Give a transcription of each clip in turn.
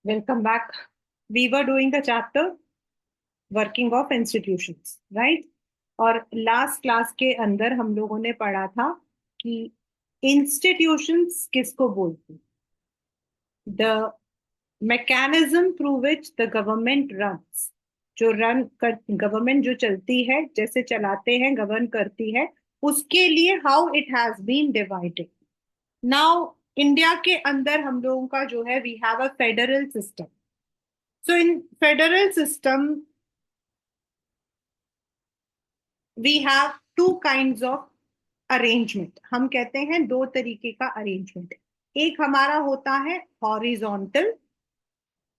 Welcome back. We were doing the chapter working of institutions, right? और last class के अंदर हम लोगों ने पढ़ा था कि इंस्टीट्यूशंस किसको बोलते हैं, the mechanism through which the government runs, जो रन कर गवर्नमेंट जो चलती है, जैसे चलाते हैं, गवर्न करती है, उसके लिए how it has been divided. Now India के अंदर हम लोगों का जो है, we have a federal system. So in federal system, we have two kinds of arrangement. हम कहते हैं दो तरीके का arrangement. एक हमारा होता है horizontal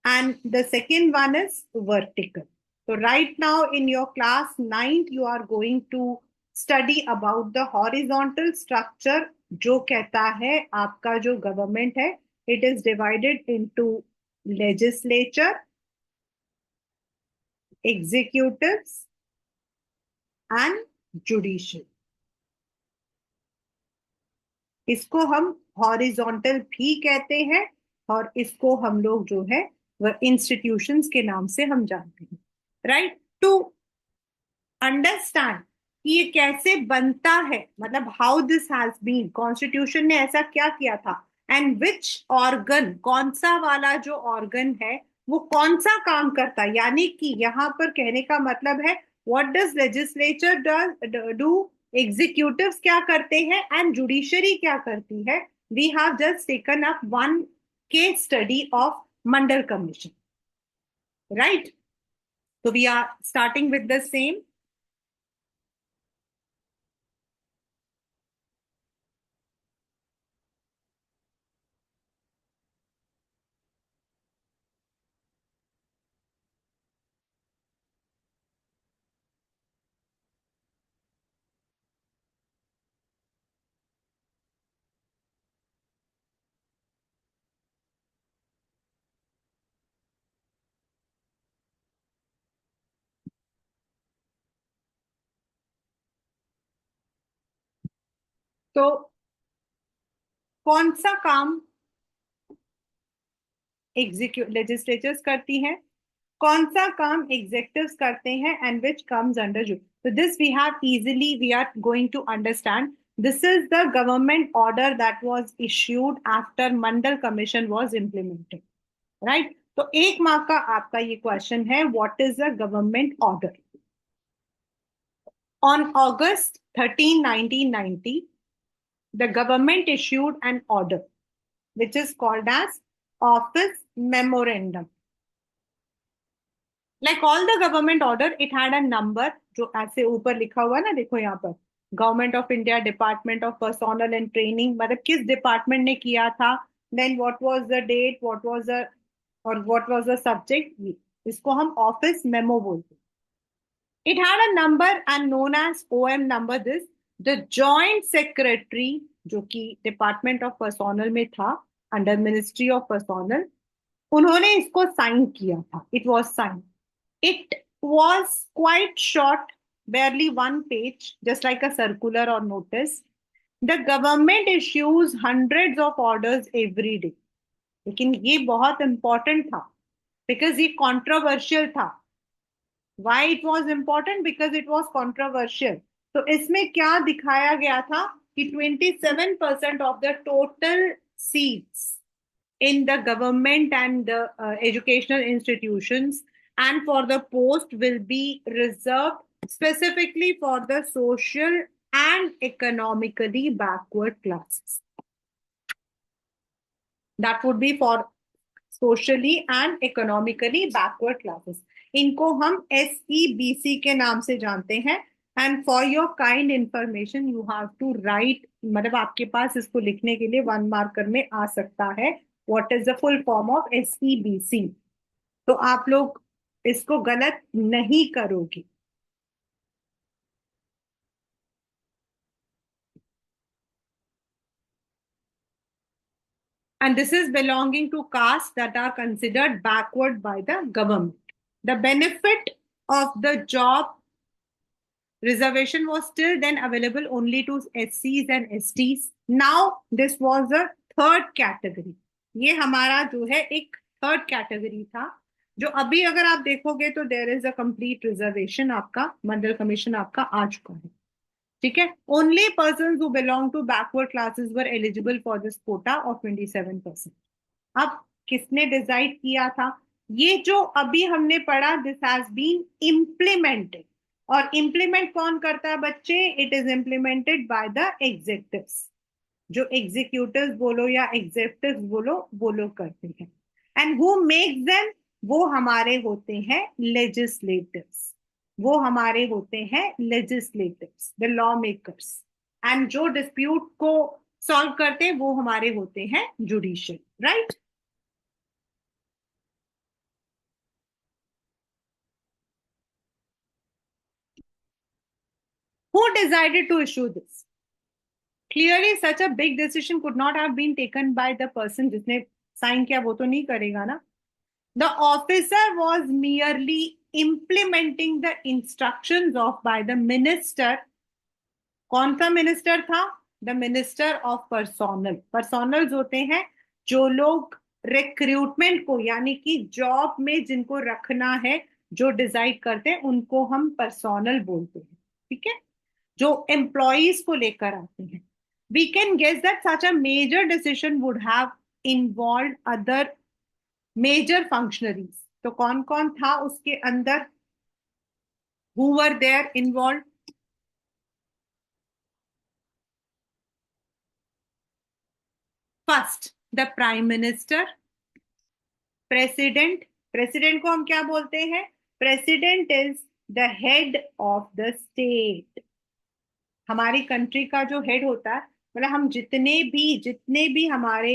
and the second one is vertical. So right now in your class 9th you are going to study about the horizontal structure, जो कहता है आपका जो government है, it is divided into legislature, executives and judicial. इसको हम horizontal भी कहते हैं और इसको हम लोग जो है वह इंस्टीट्यूशंस के नाम से हम जानते हैं. राइट. टू अंडरस्टैंड कि ये कैसे बनता है, मतलब how this has been, constitution ने ऐसा क्या किया था, एंड विच ऑर्गन, कौन सा वाला जो ऑर्गन है वो कौन सा काम करता है. यानी कि यहाँ पर कहने का मतलब है what does legislature do, executives क्या करते हैं एंड जुडिशरी क्या करती है. We have just taken up one case study of Mandal commission. Right. So we are starting with the same. तो कौन सा काम एग्जीक्यूट लेजिस्लेचर्स करती हैं, कौन सा काम एग्जेक्टिव्स करते हैं, एंड विच कम्स अंडर जू. So this we have easily, we are going to understand. This is the government order that was issued after Mandal Commission was implemented. Right. तो एक मार्क का आपका ये क्वेश्चन है, what is the government order. On August 13, 1990, the government issued an order which is called as Office Memorandum. Like all the government order, it had a number जो ऐसे ऊपर लिखा हुआ ना, देखो यहाँ पर government of India department of personnel and training, मतलब किस डिपार्टमेंट ने किया था, then what was the date, what was the और व्हाट वाज द सब्जेक्ट. इसको हम ऑफिस मेमो बोलते हैं. It had a number and known as OM number. This the joint secretary जो कि डिपार्टमेंट ऑफ पर्सोनल में था, अंडर मिनिस्ट्री ऑफ पर्सोनल, उन्होंने इसको साइन किया था. It was sign. It was quite short, barely one page, just like a circular or notice. The government issues hundreds of orders every day. लेकिन ये बहुत important था बिकॉज ये controversial था. Why it was important? Because it was controversial. तो इसमें क्या दिखाया गया था कि 27% of the total seats in the government and the educational institutions and for the post will be reserved specifically for the social and economically backward classes. That would be for socially and economically backward classes. इनको हम SEBC के नाम से जानते हैं. And for your kind information you have to right, मतलब आपके पास इसको लिखने के लिए 1 मार्कर में आ सकता है, what is the full form of SEBC. तो आप लोग इसको गलत नहीं करोगे. And this is belonging to castes that are considered backward by the government. The benefit of the job reservation was still then available only to SCs and STs. Now this was a third category. ये हमारा जो है एक third category था, जो अभी अगर आप देखोगे तो there is a complete reservation, आपका मंडल कमीशन आपका आ चुका है। ठीक है, only person who belong to backward classes were eligible for this quota of 27%। अब किसने डिसाइड किया था? ये जो अभी हमने पढ़ा, दिस हैज बीन इम्प्लीमेंटेड। और इम्प्लीमेंट कौन करता है बच्चे? It is implemented by the executives. जो एग्जीक्यूटिव्स बोलो या एग्जेक्टिव्स बोलो, वो लोग करते हैं। And who makes them? वो हमारे होते हैं लेजिस्लेटिव्स। वो हमारे होते हैं लेजिस्लेटिव्स, द लॉ मेकर्स। एंड जो डिस्प्यूट को सॉल्व करते हैं वो हमारे होते हैं judicial, right? Who decided to issue this? Clearly, such a big decision could not have been taken by the person जिसने साइन किया, वो तो नहीं करेगा ना। The officer was merely implementing the instructions of by the minister. कौन सा minister था? The minister of personnel. Personnels होते हैं जो लोग रिक्रूटमेंट को, यानी कि जॉब में जिनको रखना है, जो डिसाइड करते हैं, उनको हम पर्सोनल बोलते हैं। ठीक है, जो एम्प्लॉयज को लेकर आते हैं। We can guess that such a major decision would have involve other major functionaries. तो कौन कौन था उसके अंदर? Who were there involve? First, the prime minister, president. President को हम क्या बोलते हैं? President is the head of the state. हमारी कंट्री का जो हेड होता है, मतलब हम जितने भी हमारे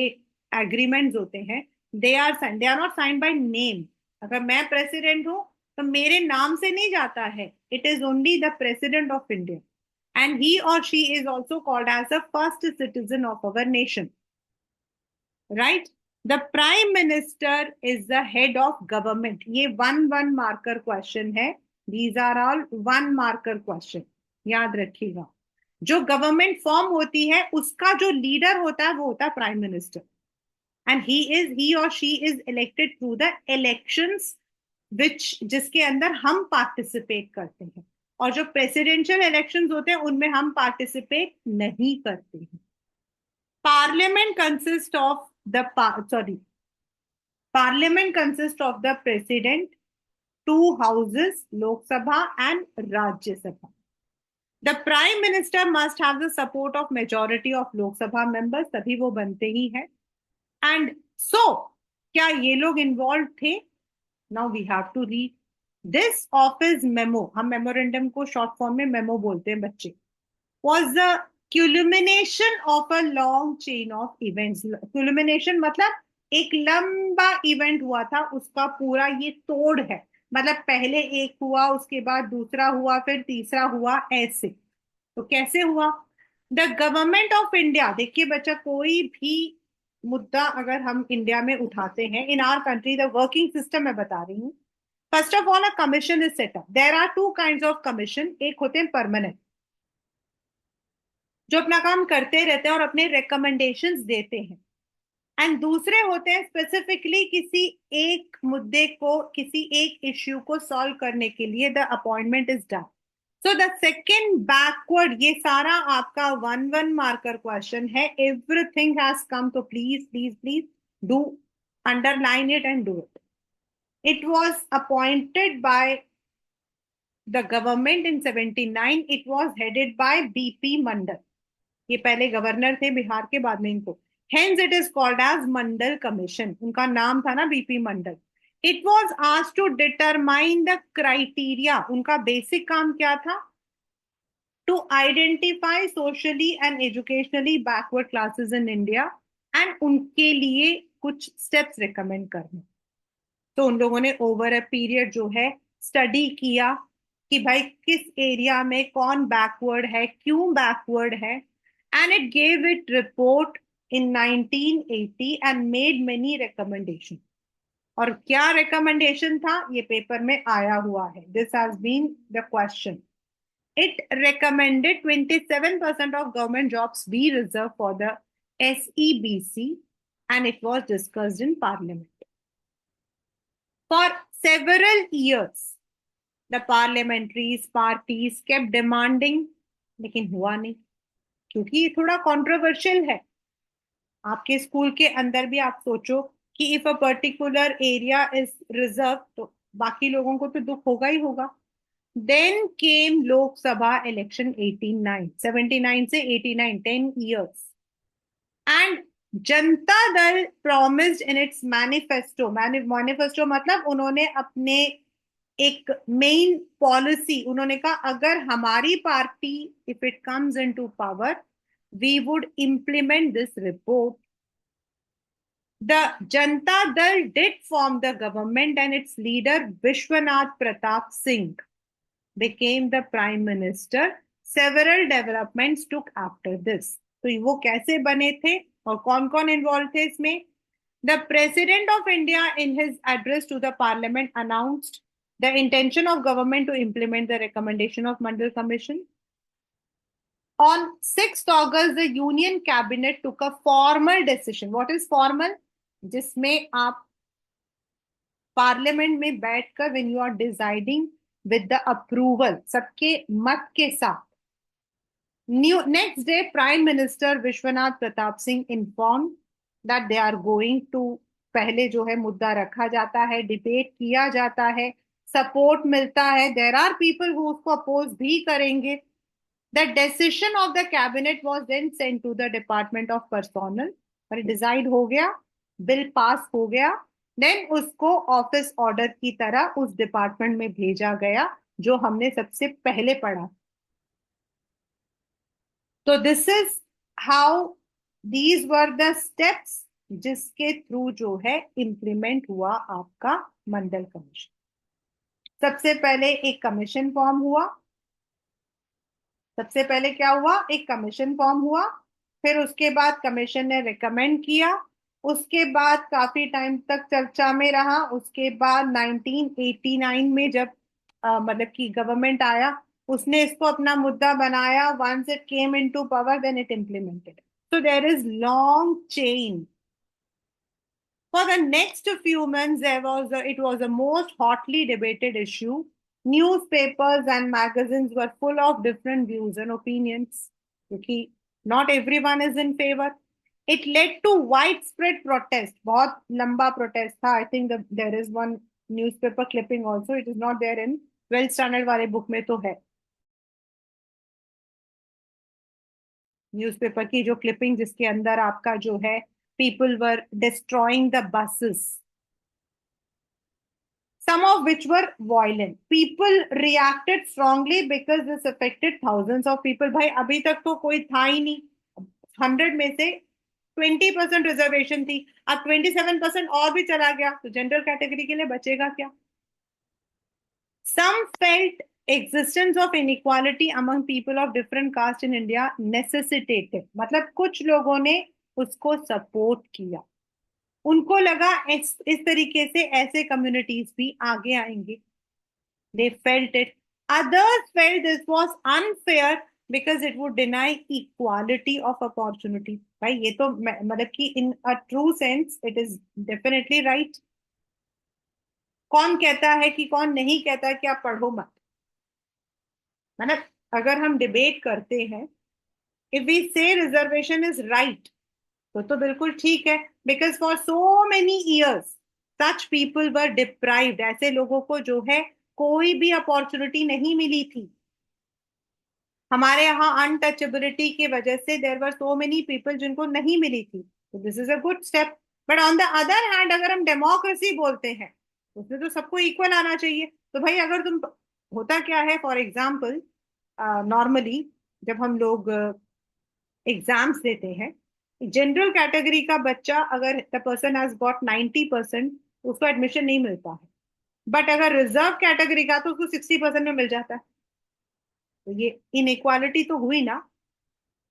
एग्रीमेंट्स होते हैं, they are not sign by name. अगर मैं प्रेसिडेंट हूं तो मेरे नाम से नहीं जाता है, it is only the president of India, and he और she is also called as the first citizen of our nation, right? The prime minister is the head of government. ये वन वन मार्कर क्वेश्चन है, these are all one marker question, याद रखिएगा। जो government form होती है उसका जो leader होता है वो होता है प्राइम मिनिस्टर, एंड ही और she is elected through the elections which, जिसके अंदर हम पार्टिसिपेट करते हैं। और जो प्रेसिडेंशियल इलेक्शंस होते हैं उनमें हम पार्टिसिपेट नहीं करते हैं। Parliament consist of the Parliament consists of the president, two houses, Lok Sabha and Rajya Sabha. The prime minister must have the support of majority of Lok Sabha members, तभी वो बनते ही हैं। And so, क्या ये लोग involved थे? Now we have to read this office memo. हम memorandum को short form में memo बोलते हैं बच्चे। Was the culmination of a long chain of events. Culmination मतलब एक लंबा इवेंट हुआ था, उसका पूरा ये तोड़ है। मतलब पहले एक हुआ, उसके बाद दूसरा हुआ, फिर तीसरा हुआ, ऐसे। तो कैसे हुआ? द गवर्नमेंट ऑफ इंडिया, देखिए बच्चा, कोई भी मुद्दा अगर हम इंडिया में उठाते हैं, in our country the working system मैं बता रही हूँ। First of all, a commission is setup. There are two kinds of commission. एक होते हैं परमानेंट, जो अपना काम करते रहते हैं और अपने रिकमेंडेशंस देते हैं, एंड दूसरे होते हैं स्पेसिफिकली किसी एक मुद्दे को, किसी एक इश्यू को सॉल्व करने के लिए the appointment is done. So the second backward, ये सारा आपका वन वन मार्कर क्वेश्चन है। एवरीथिंग हैज कम, तो please please please do underline it and do it. It was appointed by the government in 79। It was headed by BP Mandal. ये पहले गवर्नर थे बिहार के, बाद में इनको, hence it is called as Mandal commission. उनका नाम था ना BP Mandal. It was asked to determine the criteria. उनका बेसिक काम क्या था? To identify socially and educationally backward classes in India, and उनके लिए कुछ स्टेप्स रिकमेंड करने। तो उन लोगों ने ओवर अ पीरियड जो है स्टडी किया कि भाई किस एरिया में कौन बैकवर्ड है, क्यों बैकवर्ड है, and it gave it report in 1980 and made many recommendation। और क्या रिकमेंडेशन था? ये पेपर में आया हुआ है, this has been the question। It recommended 27% of government jobs be reserved for the SEBC, and it was discussed in parliament। For several years, the parliamentaries parties kept demanding, लेकिन हुआ नहीं, क्योंकि ये थोड़ा कंट्रोवर्शियल है। आपके स्कूल के अंदर भी आप सोचो कि if a particular area is reserve, तो बाकी लोगों को तो दुख होगा ही होगा। देन केम लोकसभा इलेक्शन 89 79 से 89, 10 years, and Janata Dal promised in its manifesto, manifesto मतलब उन्होंने अपने एक मेन पॉलिसी, उन्होंने कहा अगर हमारी party if it comes into power, we would implement this report. The Janata Dal did form the government, and its leader Vishwanath Pratap Singh became the prime minister. Several developments took after this. तो वो कैसे बने थे और कौन कौन involve थे इसमें? The President of India, in his address to the Parliament, announced the intention of government to implement the recommendation of Mandal Commission. On 6th August, the Union Cabinet took a formal decision. What is formal? जिसमें आप parliament में बैठकर when you are deciding with the approval, सबके मत के साथ। Next day prime minister Vishwanath Pratap Singh inform that they are going to, पहले जो है मुद्दा रखा जाता है, डिबेट किया जाता है, सपोर्ट मिलता है, देर आर पीपल हु उसको अपोज भी करेंगे। The decision of the cabinet was then sent to the department of personnel, और डिसाइड हो गया, बिल पास हो गया, देन उसको ऑफिस ऑर्डर की तरह उस डिपार्टमेंट में भेजा गया जो हमने सबसे पहले पढ़ा। तो this is how these were the steps जिसके थ्रू जो है इंप्लीमेंट हुआ आपका मंडल कमीशन। सबसे पहले एक कमीशन फॉर्म हुआ, सबसे पहले क्या हुआ, एक कमीशन फॉर्म हुआ, फिर उसके बाद कमीशन ने रिकमेंड किया, उसके बाद काफी टाइम तक चर्चा में रहा, उसके बाद 1989 में जब मतलब कि गवर्नमेंट आया, उसने इसको अपना मुद्दा बनाया, once it came into power then it implemented. So there is long chain. For the next few months, it was the most hotly debated issue. Newspapers and magazines were full of different views and opinions, because not everyone is in favor. It led to widespread protest. बहुत लंबा protest था. I think there is one newspaper clipping also. It is not there in 12th standard वाले book में तो है. Newspaper की जो clipping जिसके अंदर आपका जो है, people were destroying the buses, some of which were violent. People reacted strongly because this affected thousands of people. भाई अभी तक तो कोई था ही नहीं, 100 में से 20% रिजर्वेशन थी, अब 27% और भी चला गया, तो जनरल कैटेगरी के लिए बचेगा क्या? Some felt existence of inequality among people of different caste in India necessitated, मतलब कुछ लोगों ने उसको सपोर्ट किया, उनको लगा इस तरीके से ऐसे कम्युनिटीज भी आगे आएंगे। They felt it, others felt this was unfair because it would deny equality of opportunity. भाई ये तो मतलब कि in a true sense it is definitely right. कौन कहता है कि, कौन नहीं कहता कि आप पढ़ो मत, मतलब अगर हम डिबेट करते हैं, इफ वी से रिजर्वेशन इज राइट, तो बिल्कुल ठीक है, because for so many years such people were deprived, ऐसे लोगों को जो है कोई भी अपॉर्चुनिटी नहीं मिली थी। हमारे यहाँ अनटचेबिलिटी की वजह से there were so many people जिनको नहीं मिली थी, तो this is a good step. But on the other hand अगर हम डेमोक्रेसी बोलते हैं तो उसमें तो सबको इक्वल आना चाहिए। तो भाई अगर तुम, होता क्या है, फॉर एग्जाम्पल नॉर्मली जब हम लोग एग्जाम्स देते हैं, जनरल कैटेगरी का बच्चा अगर द पर्सन हैज गॉट 90%, उसको एडमिशन नहीं मिलता है, बट अगर रिजर्व कैटेगरी का तो उसको 60% में मिल जाता है। तो ये इनइक्वालिटी तो हुई ना।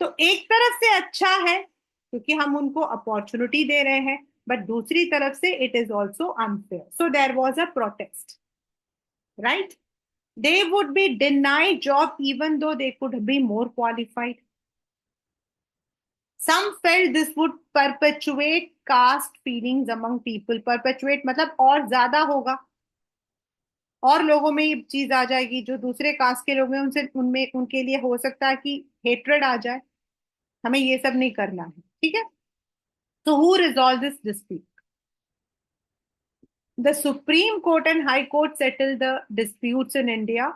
तो एक तरफ से अच्छा है क्योंकि हम उनको अपॉर्चुनिटी दे रहे हैं, बट दूसरी तरफ से it is also unfair. So there was a protest, right? They would be denied job even though they could be more qualified. Some felt this would perpetuate caste feelings among people. Perpetuate मतलब और ज्यादा होगा, और लोगों में ये चीज आ जाएगी, जो दूसरे कास्ट के लोग हैं उनसे उनमें उनके लिए हो सकता है कि हेट्रेड आ जाए। हमें ये सब नहीं करना है, ठीक है। तो who resolve this dispute? The supreme court and high court settle the disputes in India.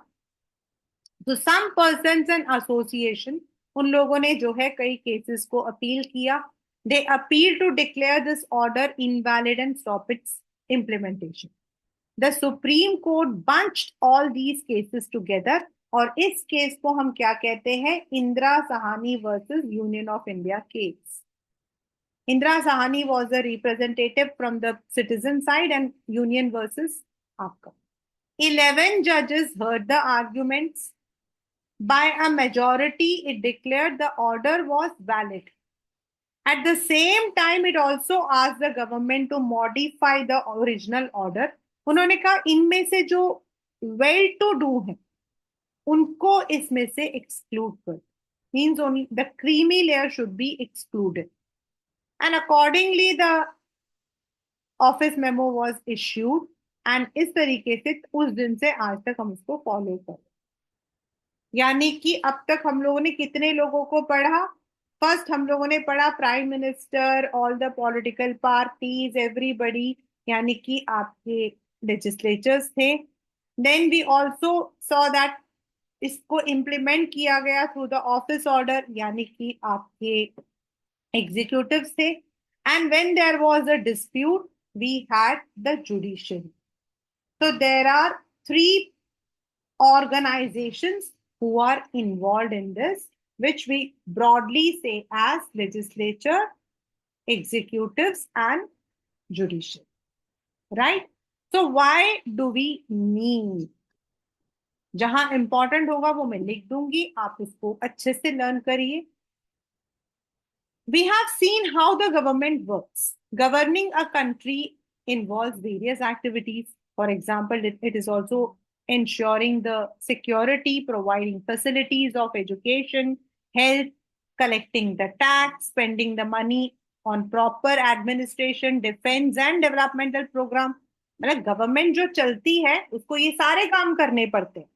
तो सम पर्सन्स एंड एसोसिएशन, उन लोगों ने जो है कई केसेस को अपील किया। They appeal to declare this order invalid and stop its implementation. The supreme court bunched all these cases together, और इस केस को हम क्या कहते हैं? Indira Sahani versus union of India case. Indira Sahani was a representative from the citizen side and union versus Aapka. 11 judges heard the arguments. By a majority, it declared the order was valid. At the same time, it also asked the government to modify the original order. उन्होंने कहा इनमें से जो well to do है उनको इसमें से exclude कर, means only the creamy layer should be excluded. And accordingly, the office memo was issued, and इस तरीके से उस दिन से आज तक हम उसको फॉलो कर, यानी कि अब तक हम लोगों ने कितने लोगों को पढ़ा? फर्स्ट हम लोगों ने पढ़ा prime minister, all the political parties, everybody, यानी कि आपके लेजिस्लेचर्स थे। Then we also saw that इसको इम्प्लीमेंट किया गया थ्रू द ऑफिस ऑर्डर, यानी कि आपके एग्जीक्यूटिव्स थे। And when there was a dispute, we had the judiciary. So there are three organizations who are involved in this, which we broadly say as legislature, executives, and judiciary. Right? So why do we need? जहां important होगा वो मैं लिख दूंगी, आप इसको अच्छे से लर्न करिए। We have seen how the government works. Governing a country involves various activities. For example, it is also ensuring the security, providing facilities of education, health, collecting the tax, spending the money on proper administration, defense and developmental program. मतलब government जो चलती है उसको ये सारे काम करने पड़ते हैं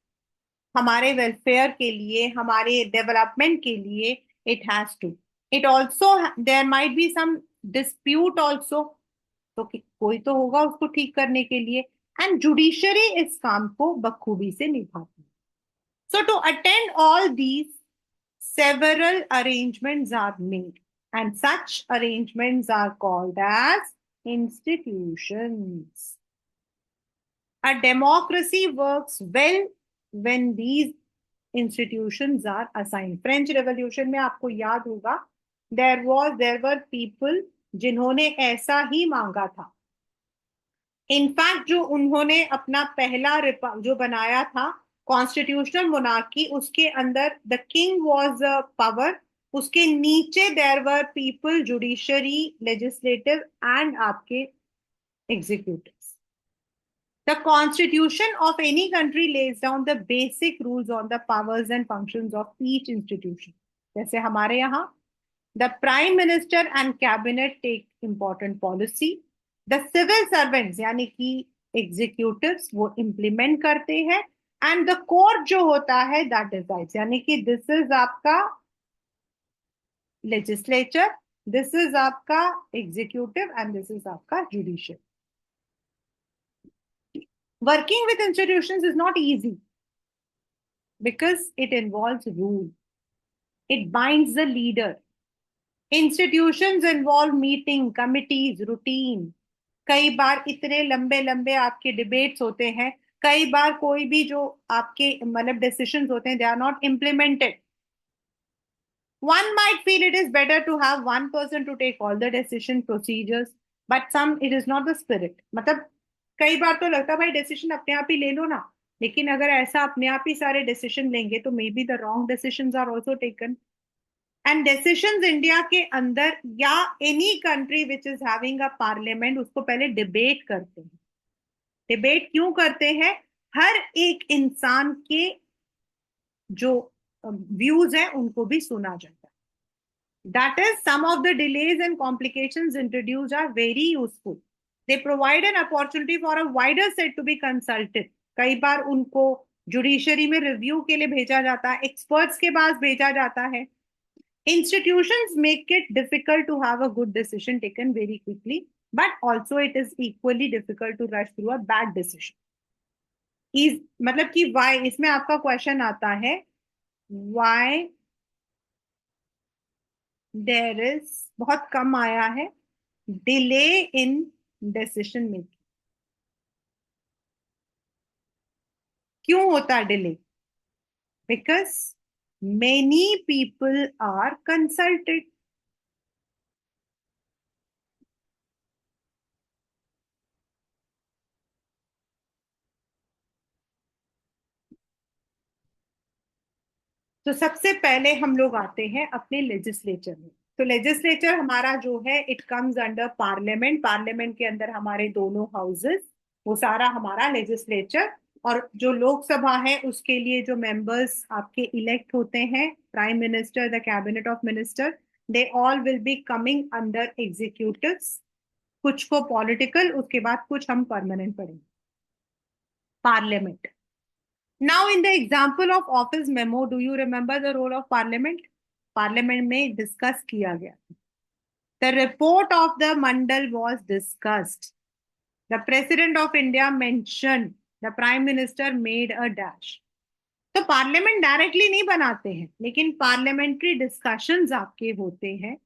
हमारे वेलफेयर के लिए, हमारे डेवलपमेंट के लिए। It has to, it also there might be some dispute also, तो कोई तो होगा उसको ठीक करने के लिए। एंड जुडिशरी इस काम को बखूबी से निभाती है। So to attend all these several arrangements are made, and such arrangements are called as institutions. A democracy works well when these institutions are assigned. French revolution में आपको याद होगा there were people जिन्होंने ऐसा ही मांगा था। इनफैक्ट जो उन्होंने अपना पहला जो बनाया था कॉन्स्टिट्यूशनल मोनार्की, उसके अंदर द किंग वाज पावर, उसके नीचे there were people, judiciary, legislative and आपके executive. The constitution of any country lays down the basic rules on the powers and functions of each institution. जैसे हमारे यहाँ the prime minister and cabinet take important policy. The civil servants यानी कि executives वो implement करते हैं, and the court जो होता है that decides, यानी कि this is आपका legislature, this is आपका executive, and this is आपका judicial. Working with institutions is not easy because it involves rule. It binds the leader. Institutions involve meeting, committees, routine. कई बार इतने लंबे लंबे आपके डिबेट्स होते हैं, कई बार कोई भी जो आपके मतलब डिसीजंस होते हैं, they are not implemented. One might feel it is better to have one person to take all the decision procedures, but some it is not the spirit. मतलब कई बार तो लगता है भाई डिसीजन अपने आप ही ले लो ना, लेकिन अगर ऐसा अपने आप ही सारे डिसीजन लेंगे तो maybe the wrong decisions are also taken. And decisions India के अंदर या any country which is having a parliament उसको पहले डिबेट करते हैं। डिबेट क्यों करते हैं? हर एक इंसान के जो व्यूज हैं उनको भी सुना जाता है। That is, some of the delays and complications introduced are very useful. They provide an opportunity for a wider set to be consulted. कई बार उनको जुडिशरी में रिव्यू के लिए भेजा जाता है, एक्सपर्ट्स के पास भेजा जाता है. Institutions make it difficult to have a good decision taken very quickly, but also it is equally difficult to rush through a bad decision. Is मतलब कि why इसमें आपका क्वेश्चन आता है, why there is, बहुत कम आया है, delay in decision making. क्यों होता delay? Because many people are consulted. तो सबसे पहले हम लोग आते हैं अपने लेजिस्लेचर में. तो लेजिस्लेचर हमारा जो है, it comes under parliament. Parliament के अंदर हमारे दोनों हाउसेस, वो सारा हमारा लेजिस्लेचर. और जो लोकसभा है उसके लिए जो मेंबर्स आपके इलेक्ट होते हैं, prime minister, the cabinet of minister, they all will be coming under executives. कुछ को पॉलिटिकल, उसके बाद कुछ हम परमानेंट पढ़ेंगे. Parliament. Now, in the example of office memo, do you remember the role of parliament? Parliament में discuss किया गया. The report of the Mandal was discussed. The President of India mentioned. The Prime Minister made a dash. तो parliament directly नहीं बनाते हैं, लेकिन parliamentary discussions आपके होते हैं,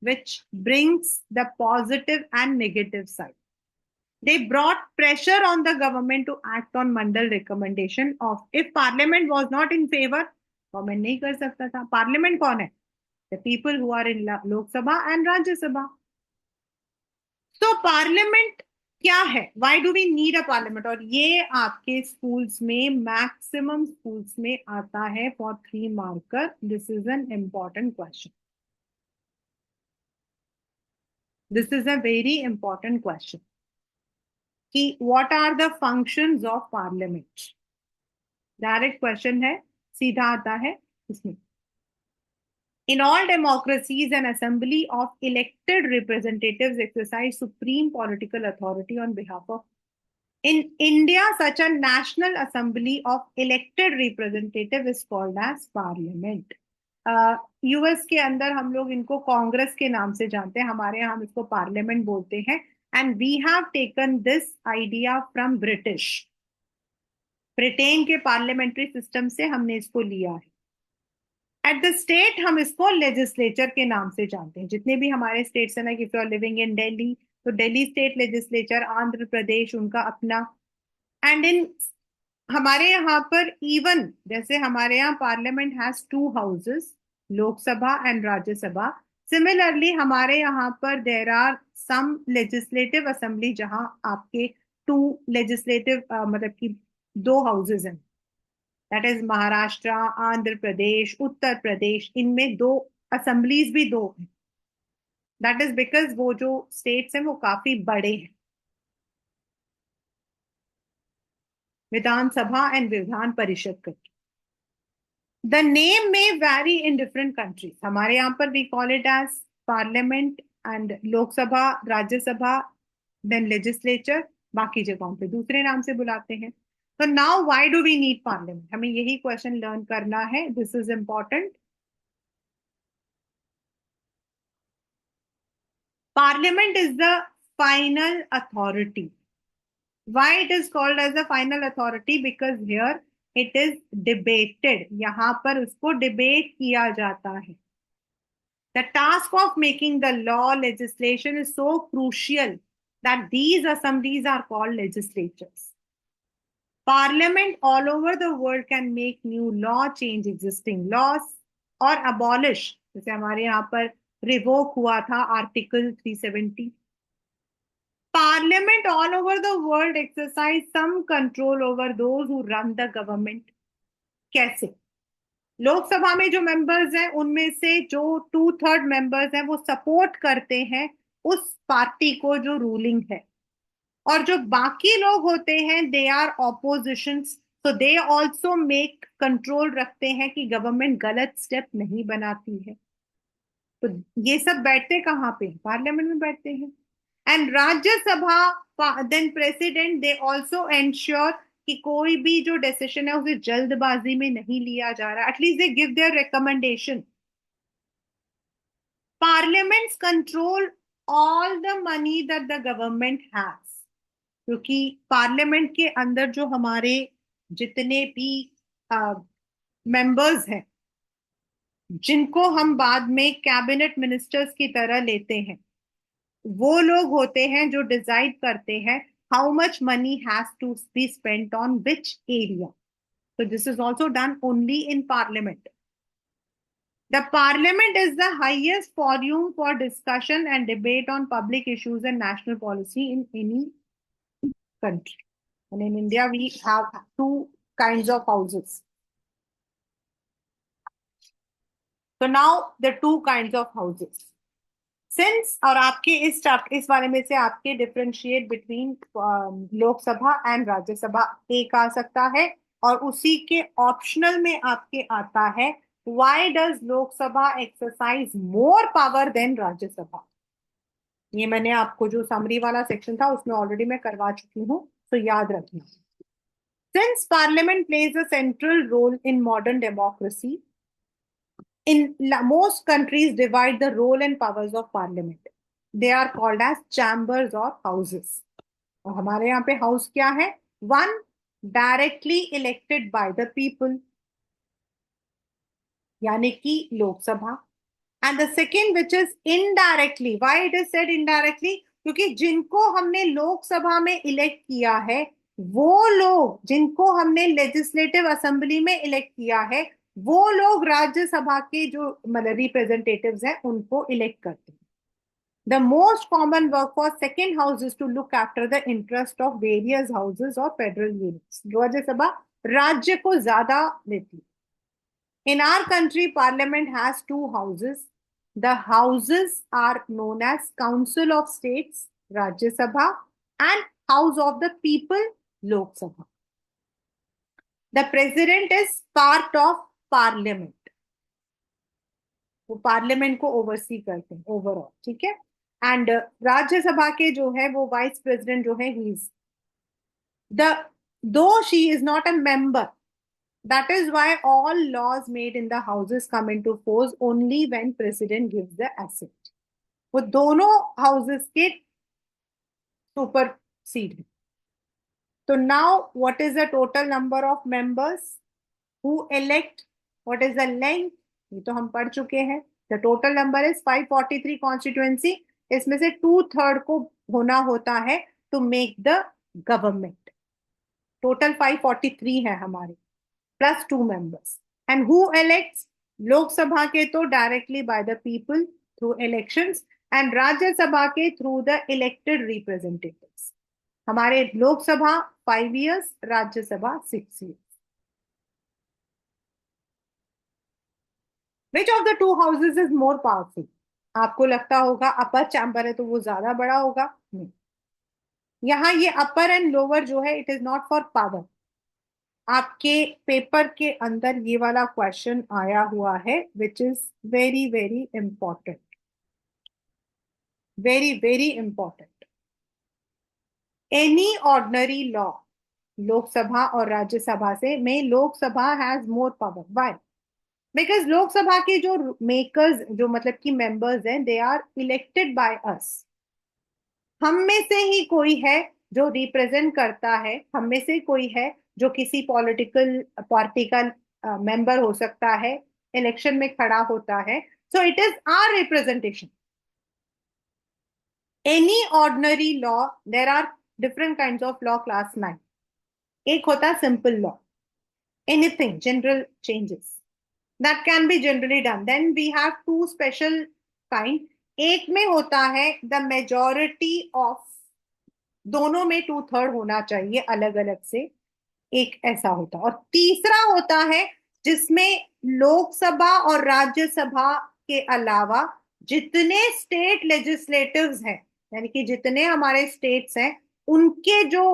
which brings the positive and negative side. They brought pressure on the government to act on Mandal recommendation of, if parliament was not in favor, government नहीं कर सकता था. Parliament कौन है? The people who are in Lok Sabha and Rajya Sabha. So parliament क्या है? Why do we need a parliament? और ये आपके schools में, maximum schools में आता है for 3 marker. This is an important question. This is a very important question. कि what are the functions of parliament? Direct question है, सीधा आता है इसमें. In all democracies, an assembly of elected representatives exercise supreme political authority on behalf of. In India, such a national assembly of elected representative is called as parliament. US के अंदर हम लोग इनको कांग्रेस के नाम से जानते हैं, हमारे यहाँ हम इसको पार्लियामेंट बोलते हैं. And we have taken this idea from British. Britain के पार्लियामेंट्री सिस्टम से हमने इसको लिया है. एट द स्टेट हम इसको लेजिस्लेचर के नाम से जानते हैं. जितने भी हमारे स्टेट्स हैं ना, if you are living in Delhi, तो दिल्ली स्टेट लेजिस्लेचर, आंध्र प्रदेश उनका अपना. एंड इन हमारे यहाँ पर इवन जैसे हमारे यहाँ parliament has 2 houses, Lok Sabha and Rajya Sabha. Similarly हमारे यहाँ पर there are some legislative assembly जहां आपके 2 लेजिस्लेटिव मतलब कि 2 हाउसेस हैं. दैट इज महाराष्ट्र, आंध्र प्रदेश, उत्तर प्रदेश, इनमें 2 असेंबलीज भी 2 हैं. दैट इज बिकॉज वो जो स्टेट्स हैं वो काफी बड़े हैं. विधानसभा एंड विधान परिषद करके. The name may vary in different countries. हमारे यहाँ पर we call it as parliament and Lok Sabha, Rajya Sabha, then legislature. बाकी जगहों पे दूसरे नाम से बुलाते हैं. तो now why do we need parliament? हमें यही क्वेश्चन लर्न करना है. This is important. Parliament is the final authority. Why it is called as the final authority? Because here it is debated. यहाँ पर उसको debate किया जाता है. The task of making the law legislation is so crucial that these assemblies are called legislatures. Parliament all over the world can make new law, change existing laws or abolish. जैसे हमारे यहाँ पर revoke हुआ था Article 370. Parliament all over the world exercise some control over those who run the government. कैसे? लोकसभा में जो members हैं उनमें से जो 2/3 मेंबर्स हैं वो सपोर्ट करते हैं उस पार्टी को जो रूलिंग है, और जो बाकी लोग होते हैं they are opposition. So they also make control रखते हैं कि गवर्नमेंट गलत स्टेप नहीं बनाती है. तो ये सब बैठते कहाँ पे? पार्लियामेंट में बैठते हैं. And Rajya Sabha, then President, they also ensure कि कोई भी जो डिसीजन है उसे जल्दबाजी में नहीं लिया जा रहा, at least they give there recommendation. Parliaments control all the money that the government has, क्योंकि पार्लियामेंट के अंदर जो हमारे जितने भी मेंबर्स हैं, जिनको हम बाद में कैबिनेट मिनिस्टर्स की तरह लेते हैं, वो लोग होते हैं जो डिसाइड करते हैं how much money has to be spent on which area. So this is also done only in parliament. The parliament is the highest forum for discussion and debate on public issues and national policy in any country. And in India, we have two kinds of houses. So now the two kinds of houses. Since और आपके इस बारे में से आपके differentiate between Lok Sabha and Rajya Sabha एक आ सकता है, और उसी के ऑप्शनल में आपके आता है why does Lok Sabha exercise more power than Rajya Sabha. ये मैंने आपको जो समरी वाला सेक्शन था उसमें ऑलरेडी मैं करवा चुकी हूँ, तो याद रखना. Since parliament plays a central role in modern democracy, in most countries divide the role and powers of parliament. They are called as chambers or houses. और हमारे यहाँ पे हाउस क्या है? One, directly elected by the people, यानी कि Lok Sabha. And the second, which is indirectly. Why it is said indirectly? क्योंकि जिनको हमने लोकसभा में इलेक्ट किया है, वो लोग जिनको हमने लेजिस्लेटिव असेंबली में इलेक्ट किया है, वो लोग राज्यसभा के जो मतलब रिप्रेजेंटेटिव्स हैं उनको इलेक्ट करते हैं. The most common work for second house is to look after the interest of various houses or federal units. Rajya Sabha राज्य को ज्यादा देती है. In our country, parliament has two houses. The houses are known as Council of States, Rajya Sabha, and House of the People, Lok Sabha. The president is part of parliament. वो parliament को oversee करते हैं overall, ठीक है. And Rajya Sabha के जो है वो वाइस प्रेसिडेंट जो है ही इज द दो she is not a member. That is why all laws made in the houses come into force only when president gives the assent. वो दोनों houses के supersede है. So now what is the total number of members who elect? What is the length? ये तो हम पढ़ चुके हैं. The total number is 543 constituency. इसमें से 2/3 को होना होता है to make the government. Total 543 है हमारे, plus 2 members. And who elects? Lok Sabha के तो directly by the people through elections, and Rajya Sabha के through the elected representatives. हमारे लोक सभा 5 years, राज्य सभा 6 years. Which of the two houses is more powerful? आपको लगता होगा अपर चैम्बर है तो वो ज्यादा बड़ा होगा. नहीं, यहाँ ये अपर एंड लोअर जो है it is not for power. आपके पेपर के अंदर ये वाला क्वेश्चन आया हुआ है which is very very important, very very important. Any ordinary law Lok Sabha और राज्यसभा से में Lok Sabha has more power. Why? Because Lok Sabha के जो मेकर्स जो मतलब कि मेंबर्स हैं they are elected by us. हम में से ही कोई है जो रिप्रेजेंट करता है, हम में से कोई है जो किसी पॉलिटिकल पार्टी का मेंबर हो सकता है, इलेक्शन में खड़ा होता है. So it is our representation. Any ordinary law, there are different kind of law. Class 9 एक होता है simple law, anything general changes that can be generally done. Then we have two special kind. एक में होता है the majority of, दोनों में 2/3 होना चाहिए अलग अलग से, एक ऐसा होता. और तीसरा होता है जिसमें लोकसभा और राज्यसभा के अलावा जितने स्टेट लेजिस्लेटिव्स हैं, यानी कि जितने हमारे स्टेट्स हैं उनके जो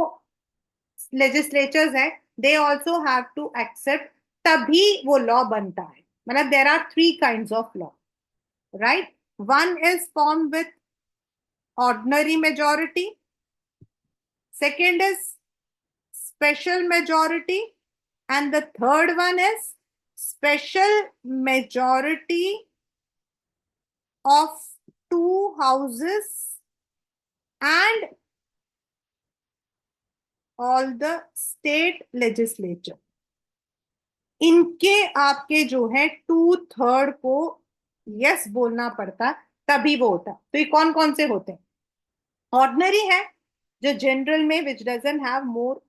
लेजिस्लेचर्स हैं they also have to accept, तभी वो लॉ बनता है. मतलब there are 3 kinds of law, right? One is formed with ordinary majority, second is special majority, and the third one is special majority of two houses and all the state legislature. इनके आपके जो है 2/3 को yes बोलना पड़ता, तभी वो होता। तो ये कौन कौन से होते हैं? ऑर्डिनरी है, जो जनरल में विच डजंट हैव मोर,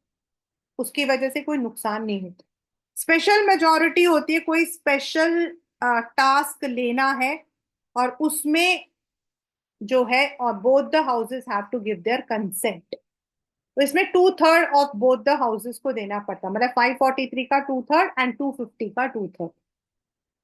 उसकी वजह से कोई नुकसान नहीं होता। स्पेशल मेजॉरिटी होती है, कोई स्पेशल टास्क लेना है और उसमें जो है और both the houses have to give their consent. तो इसमें 2/3 ऑफ बोथ द हाउसेस को देना पड़ता, मतलब 543 का 2/3 एंड 250 का 2/3।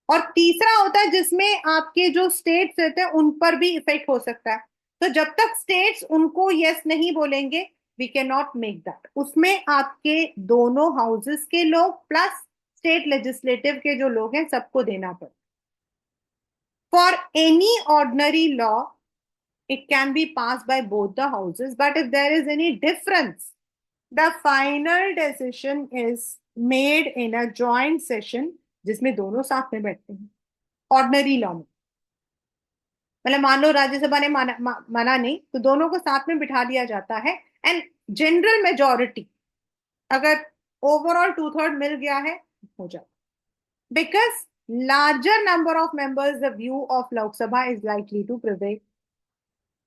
और तीसरा होता है जिसमें आपके जो स्टेट्स रहते हैं उन पर भी इफेक्ट हो सकता है। तो जब तक स्टेट्स उनको यस नहीं बोलेंगे we can not make that. उसमें आपके दोनों हाउसेस के लोग प्लस स्टेट लेजिस्लेटिव के जो लोग हैं सबको देना पड़ता। For any ordinary law it can be passed by both the houses, but if there is any difference, the final decision is made in a joint session जिसमें दोनों साथ में बैठते हैं। ऑर्डिनरी लॉ में मतलब मान लो राज्यसभा ने माना नहीं, तो दोनों को साथ में बिठा दिया जाता है एंड जनरल मेजॉरिटी अगर ओवरऑल 2/3 मिल गया है हो जाता, because larger number of members the view of Lok Sabha is likely to prevail.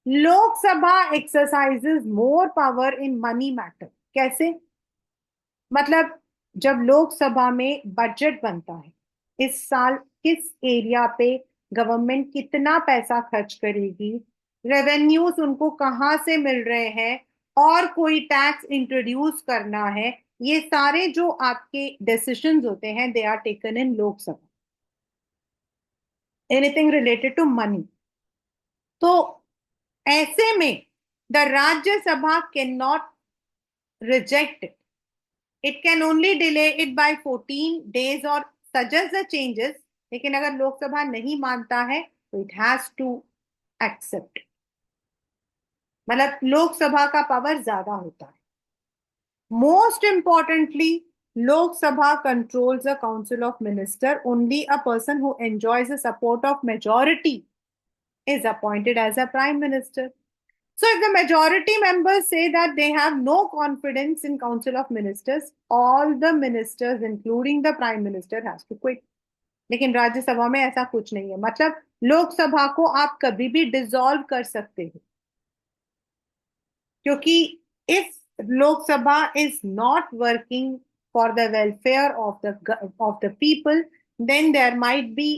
लोक सभा exercises more power in money matter. कैसे? मतलब जब लोकसभा में बजट बनता है, इस साल किस एरिया पे गवर्नमेंट कितना पैसा खर्च करेगी, रेवेन्यूज उनको कहां से मिल रहे हैं, और कोई टैक्स इंट्रोड्यूस करना है, ये सारे जो आपके डिसीजंस होते हैं they are taken in Lok Sabha. Anything related to money. तो ऐसे में the Rajya Sabha can not reject it, it can only delay it by 14 days और सजेस्ट द चेंजेस। लेकिन अगर लोकसभा नहीं मानता है तो इट हैज टू एक्सेप्ट, मतलब लोकसभा का पावर ज्यादा होता है। Most importantly Lok Sabha controls a council of minister. Only a person who enjoys the support of majority is appointed as a prime minister. So if the majority members say that they have no confidence in council of ministers, all the ministers including the prime minister has to quit. लेकिन राज्यसभा में ऐसा कुछ नहीं है, मतलब लोकसभा को आप कभी भी डिसॉल्व कर सकते हो, क्योंकि if Lok Sabha is not working for the welfare of the people then there might be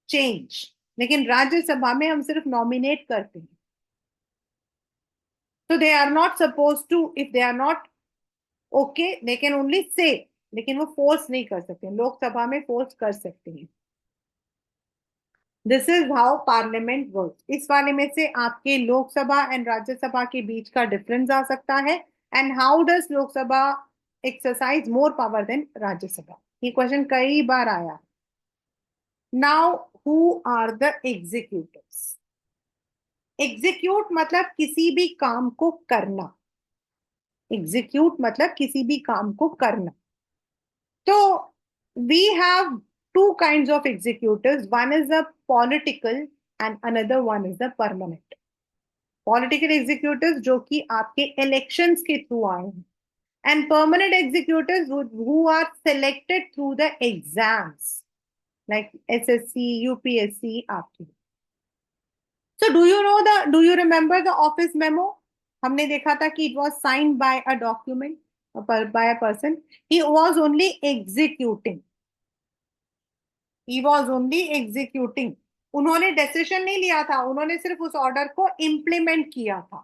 change. लेकिन राज्यसभा में हम सिर्फ नॉमिनेट करते हैं, तो they are not suppose to, if they are not okay they can only say, लेकिन वो फोर्स नहीं कर सकते। लोकसभा में फोर्स कर सकते हैं। This is how parliament work. इस वाले में से आपके लोकसभा एंड राज्यसभा के बीच का डिफरेंस आ सकता है, and how does Lok Sabha exercise more power than Rajya Sabha. ये क्वेश्चन कई बार आया। Now who are the executives? Execute मतलब किसी भी काम को करना, एग्जीक्यूट मतलब किसी भी काम को करना। तो we have two kinds of executives. One is the political and another one is the permanent. Political executives जो कि आपके elections के थ्रू आए हैं, and permanent executives who are selected through the exams like SSC, UPSC आपके। So do you remember the office memo? हमने देखा था कि it was signed by a document by a person. He was only executing. He was only executing. उन्होंने decision नहीं लिया था, उन्होंने सिर्फ उस ऑर्डर को इंप्लीमेंट किया था।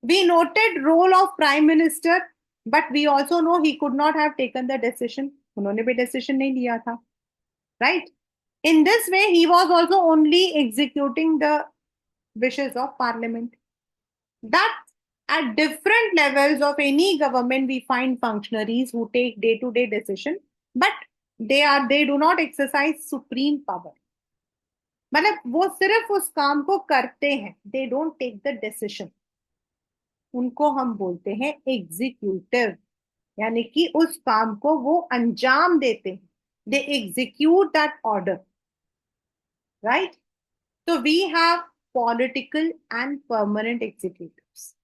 We noted role of prime minister, but we also know he could not have taken the decision, उन्होंने भी डिसीजन नहीं लिया था, right? In this way he was also only executing the wishes of parliament. That at different levels of any government we find functionaries who take day to day decision, but they do not exercise supreme power. मतलब वो सिर्फ उस काम को करते हैं, they don't take the decision. उनको हम बोलते हैं एग्जीक्यूटिव। यानी कि उस काम को वो अंजाम देते हैं, they execute that order, right? So we have political and permanent executives.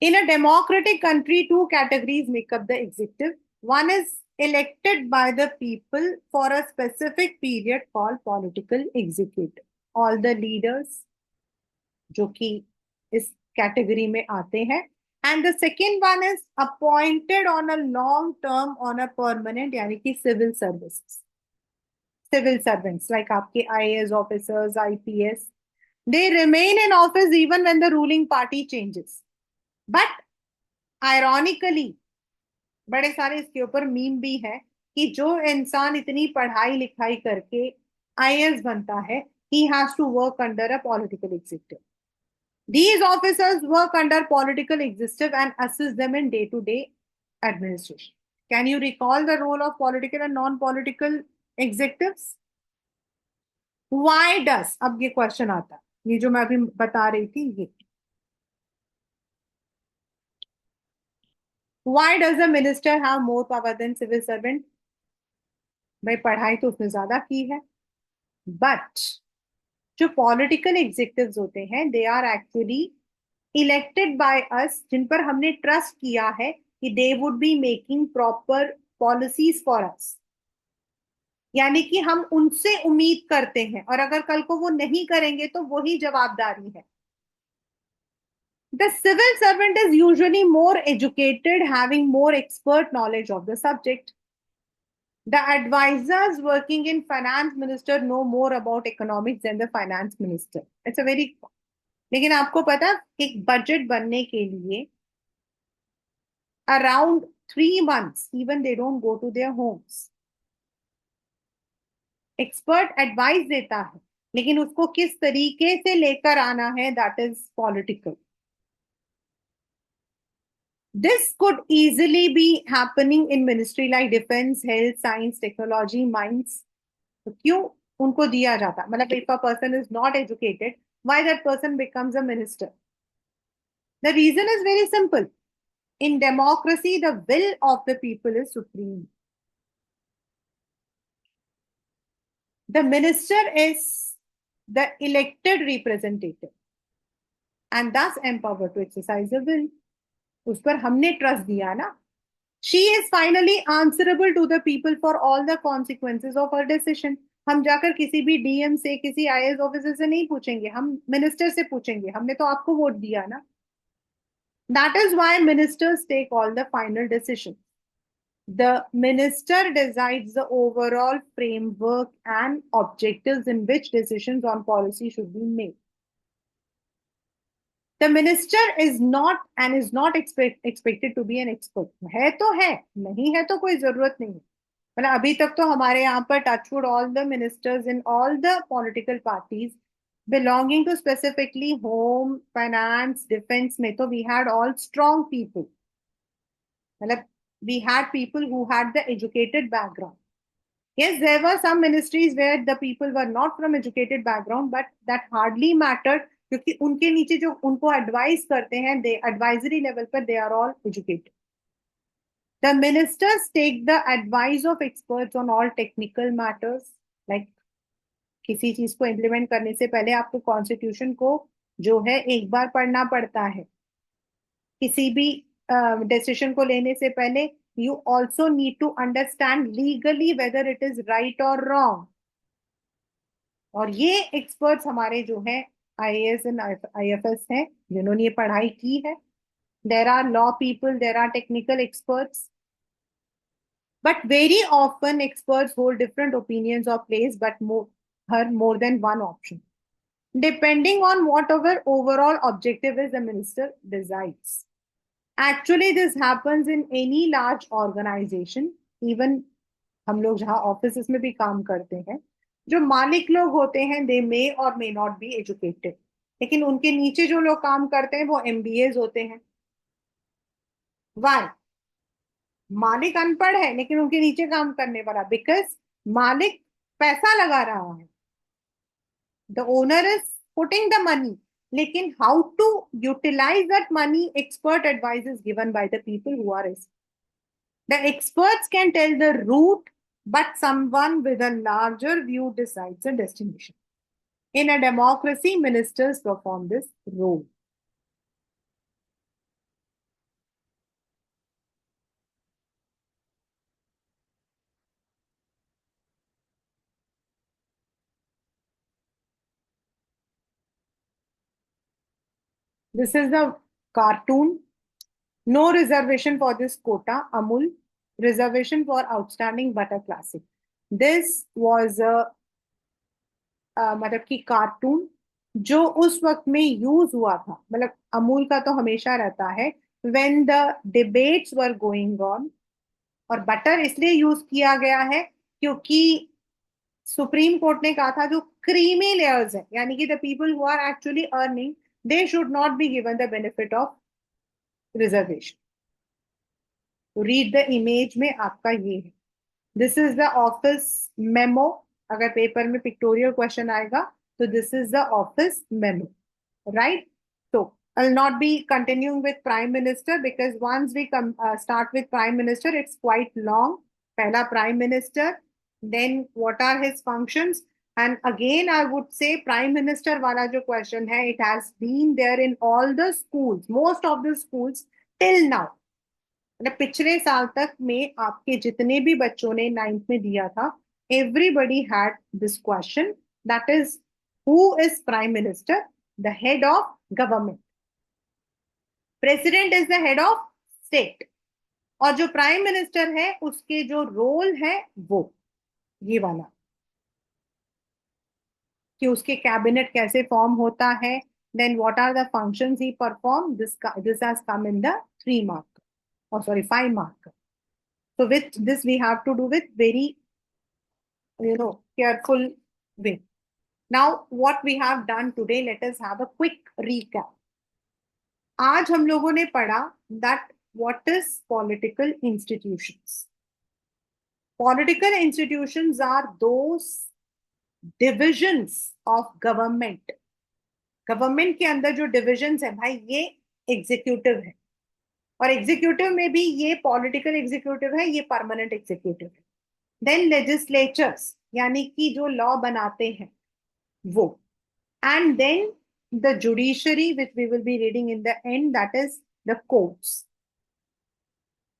In a democratic country, two categories make up the executive. One is elected by the people for a specific period called political executive. All the leaders जो कि इस category में आते हैं. And the second one is appointed on a long term on a permanent यानी कि civil services. Civil servants like आपके IAS officers, IPS, they remain in office even when the ruling party changes. But ironically, बड़े सारे इसके ऊपर meme भी है कि जो इंसान इतनी पढ़ाई लिखाई करके IAS बनता है, he has to work under a political executive. These officers work under political executive and assist them in day-to-day administration. Can you recall the role of political and non-political executives? Why does, अब ये question आता है, ये जो मैं अभी बता रही थी ये, why does a minister have more power than civil servant? भाई पढ़ाई तो उसने ज्यादा की है, बट जो पॉलिटिकल एग्जीक्यूटिव्स होते हैं they are actually elected by us, जिन पर हमने ट्रस्ट किया है कि they would be making proper policies for us, यानी कि हम उनसे उम्मीद करते हैं और अगर कल को वो नहीं करेंगे तो वही जवाबदारी है. The civil servant is usually more educated, having more expert knowledge of the subject. The advisors working in finance minister know more about economics than the finance minister. It's a very, लेकिन आपको पता एक budget बनने के लिए around 3 months even they don't go to their homes. Expert advice देता है लेकिन उसको किस तरीके से लेकर आना है, that is political. This could easily be happening in ministry like defense, health, science, technology, mines. तो क्यों उनको दिया जाता, मतलब if a person is not educated, why that person becomes a minister? The reason is very simple. In democracy, the will of the people is supreme. The minister is the elected representative and thus empowered to exercise the will. उस पर हमने trust दिया ना. She is finally answerable to the people for all the consequences of her decision. हम जाकर किसी भी DM से, किसी आईएएस ऑफिसर से नहीं पूछेंगे, हम मिनिस्टर से पूछेंगे, हमने तो आपको वोट दिया ना. That is why ministers take all the final decision. The minister decides the overall framework and objectives in which decisions on policy should be made. The minister is not expected to be an expert. है तो है, नहीं है तो कोई जरूरत नहीं. मतलब अभी तक तो हमारे यहाँ पर touchwood all the ministers in all the political parties belonging to specifically home, finance, defence में तो we had all strong people. मतलब we had people who had the educated background. Yes, there were some ministries where the people were not from educated background, but that hardly mattered क्योंकि उनके नीचे जो उनको advice करते हैं, दे advisory level पर they are all educated. The ministers take the advice of experts on all technical matters. Like किसी चीज को इम्प्लीमेंट करने से पहले आपको कॉन्स्टिट्यूशन को जो है एक बार पढ़ना पड़ता है. किसी भी डिसीजन को लेने से पहले you also need to understand legally whether it is right or wrong. और ये एक्सपर्ट्स हमारे जो हैं आईएएस एंड आईएफएस हैं जिन्होंने ये पढ़ाई की है. There are law people, there are technical experts, but very often experts hold different opinions or place but more than one option depending on whatever overall objective is the minister decides. Actually this happens in any large organization. Even हम लोग जहाँ office में भी काम करते हैं, जो मालिक लोग होते हैं दे मे और मे नॉट बी एजुकेटेड, लेकिन उनके नीचे जो लोग काम करते हैं वो एमबीएज होते हैं. वाई? मालिक अनपढ़ है लेकिन उनके नीचे काम करने वाला, बिकॉज मालिक पैसा लगा रहा है. The owner is putting the money. लेकिन how to utilise that money, expert advice is given by the people who are, the experts can tell the route, but someone with a larger view decides the destination. In a democracy, ministers perform this role. This is the cartoon. No reservation for this quota, Amul. Reservation for outstanding butter classic. This was a मतलब कि cartoon जो उस वक्त में use हुआ था, मतलब अमूल का तो हमेशा रहता है, when the debates were going on. और बटर इसलिए यूज किया गया है क्योंकि सुप्रीम कोर्ट ने कहा था जो क्रीमी लेयर्स है, यानी कि the people who are actually earning, they should not be given the benefit of reservation. तो रीड द इमेज में आपका ये है, this is the office memo. अगर पेपर में पिक्टोरियल क्वेश्चन आएगा तो this is the office memo, right? So I'll not be continuing with Prime Minister because once we start with Prime Minister, it's quite long. Pehla Prime Minister, then what are his functions? And again, I would say Prime Minister wala jo question hai, it has been there in all the schools, most of the schools till now. मतलब पिछले साल तक में आपके जितने भी बच्चों ने नाइन्थ में दिया था, everybody had this question, that is who is prime minister, the head of government. President is the head of state, और जो प्राइम मिनिस्टर है उसके जो रोल है वो ये वाला, कि उसके कैबिनेट कैसे फॉर्म होता है, then what are the functions he perform, this has come in the 3 mark, or sorry 5 mark. So with this we have to do with very careful way. Now what we have done today, let us have a quick recap. आज हम लोगों ने पढ़ा that what is political institutions. Political institutions are those divisions of government. Government के अंदर जो divisions है भाई, ये एग्जीक्यूटिव है, और एग्जीक्यूटिव में भी ये पॉलिटिकल एग्जीक्यूटिव है, ये परमानेंट एग्जीक्यूटिव है। देन लेजिस्लेचर्स, यानी कि जो लॉ बनाते हैं वो, and then the judiciary which we will be reading in the end, that is the courts.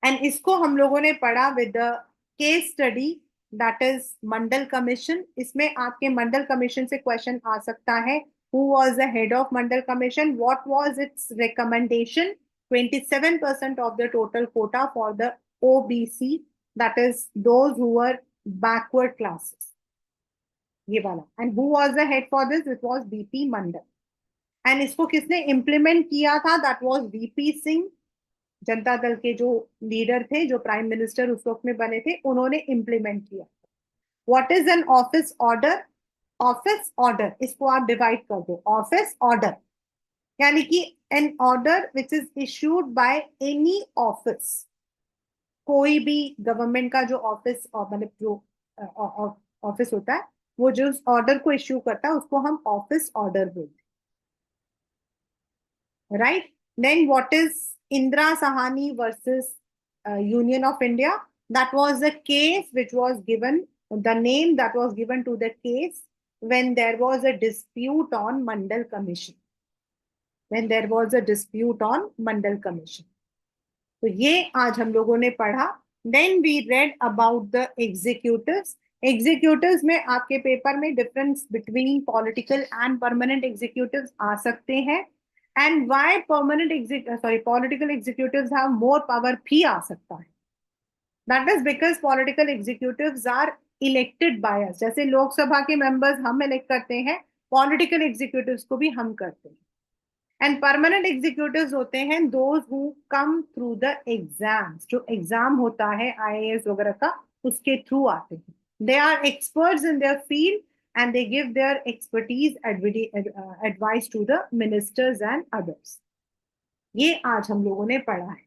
And इसको हम लोगों ने पढ़ा with the case study, that is Mandal commission. इसमें आपके मंडल कमीशन से क्वेश्चन आ सकता है, who was the head of Mandal Commission, what was its recommendation? 27% of the total quota for the OBC, that is those who were backward classes, ये वाला। and who was the head for this? It was BP Mandal. and इसको किसने implement किया था? That was VP Singh, Janata Dal के जो leader थे, जो प्राइम मिनिस्टर उस वक्त में बने थे, उन्होंने इंप्लीमेंट किया। What is an office order? Office order, इसको आप डिवाइड कर दो, ऑफिस ऑर्डर यानी कि an order which is issued by any office. कोई भी गवर्नमेंट का जो ऑफिस, मतलब जो ऑफिस होता है, वो जो उस ऑर्डर को इश्यू करता है उसको हम ऑफिस ऑर्डर बोलते हैं, right? Then what is Indira Sawhney versus Union of India? That was the case which was given, the name that was given to the case when there was a dispute on Mandal Commission. When there was a dispute on Mandal Commission. तो ये आज हम लोगों ने पढ़ा। Then we read about the executives. Executives में आपके paper में difference between political and permanent executives आ सकते हैं, and why political executives have more power भी आ सकता है। That is because political executives are elected by us. जैसे लोकसभा के मेंबर्स हम इलेक्ट करते हैं, पॉलिटिकल एग्जीक्यूटिव्स को भी हम करते हैं। एंड परमानेंट एग्जीक्यूटिव्स होते हैं those who come through the exams, जो एग्जाम होता है आईएएस वगैरह का, उसके थ्रू आते हैं। They are experts in their field and they give their expertise advice to the ministers and others. ये आज हम लोगों ने पढ़ा है।